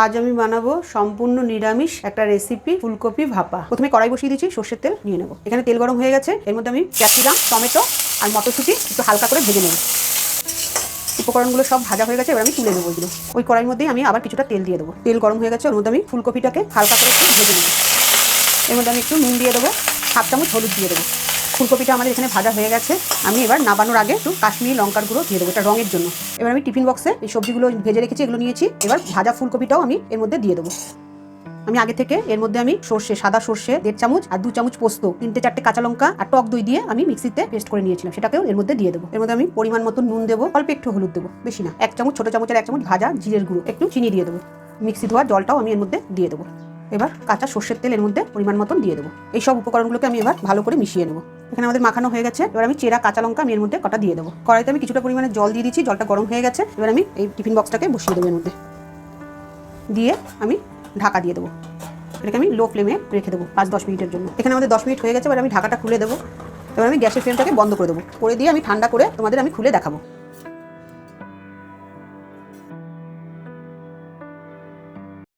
আজ আমি বানাবো সম্পূর্ণ নিরামিষ একটা রেসিপি, ফুলকপি ভাপা। প্রথমে কড়াই বসিয়ে দিয়েছি, সর্ষের তেল নিয়ে নেবো। এখানে তেল গরম হয়ে গেছে, এর মধ্যে আমি ক্যাপসিকাম, টমেটো আর মটরশুঁটি একটু হালকা করে ভেজে নেব। উপকরণগুলো সব ভাজা হয়ে গেছে, এবার আমি তুলে নেবো ওইগুলো। ওই কড়াইয়ের মধ্যেই আমি আবার কিছুটা তেল দিয়ে দেবো। তেল গরম হয়ে গেছে, ওর মধ্যে আমি ফুলকপিটাকে হালকা করে একটু ভেজে নেবো। এর মধ্যে আমি একটু নুন দিয়ে দেবো, 1/2 চামচ হলুদ দিয়ে দেবো। ফুলকপিটা আমাদের এখানে ভাজা হয়ে গেছে। আমি এবার নাবানোর আগে একটু কাশ্মীরি লঙ্কার গুঁড়ো দিয়ে দেবো, এটা রঙের জন্য। এবার আমি টিফিন বক্সে এই সবজিগুলো ভেজে রেখেছি, এগুলো নিয়েছি। এবার ভাজা ফুলকপিটাও আমি এর মধ্যে দিয়ে দেবো। আমি আগে থেকে এর মধ্যে আমি সর্ষে, সাদা সর্ষে 1.5 চামচ আর 2 চামচ পোস্ত, 3-4টে কাঁচা লঙ্কা আর টক দই দিয়ে আমি মিক্সিতে পেস্ট করে নিয়েছিলাম, সেটাকেও এর মধ্যে দিয়ে দেবো। এর মধ্যে আমি পরিমাণ মতো নুন দেবো, অল্প একটু হলুদ দেবো, বেশি না। 1 চামচ, ছোট চামচের 1 চামচ ভাজা জিরের গুঁড়ো, একটু চিনি দিয়ে দেবো। মিক্সি ধোয়া জলটাও আমি এর মধ্যে দিয়ে দেবো। এবার কাঁচা সর্ষের তেল এর মধ্যে পরিমাণ মতন দিয়ে দেবো। এই সব উপকরণগুলোকে আমি এবার ভালো করে মিশিয়ে নেবো। এখানে আমাদের মাখানো হয়ে গেছে। এবার আমি চেরা কাঁচা লঙ্কা আমি এর মধ্যে কটা দিয়ে দেবো। কড়াইতে আমি কিছুটা পরিমাণে জল দিয়ে দিচ্ছি, জলটা গরম হয়ে গেছে। এবার আমি এই টিফিন বক্সটাকে বসিয়ে দেবো, এর মধ্যে দিয়ে আমি ঢাকা দিয়ে দেবো। এটাকে আমি লো ফ্লেমে রেখে দেবো 5-10 মিনিটের জন্য। এখানে আমাদের 10 মিনিট হয়ে গেছে। এবার আমি ঢাকাটা খুলে দেবো। এবার আমি গ্যাসের ফ্লেমটাকে বন্ধ করে দেবো, করে দিয়ে আমি ঠান্ডা করে তোমাদের আমি খুলে দেখাবো।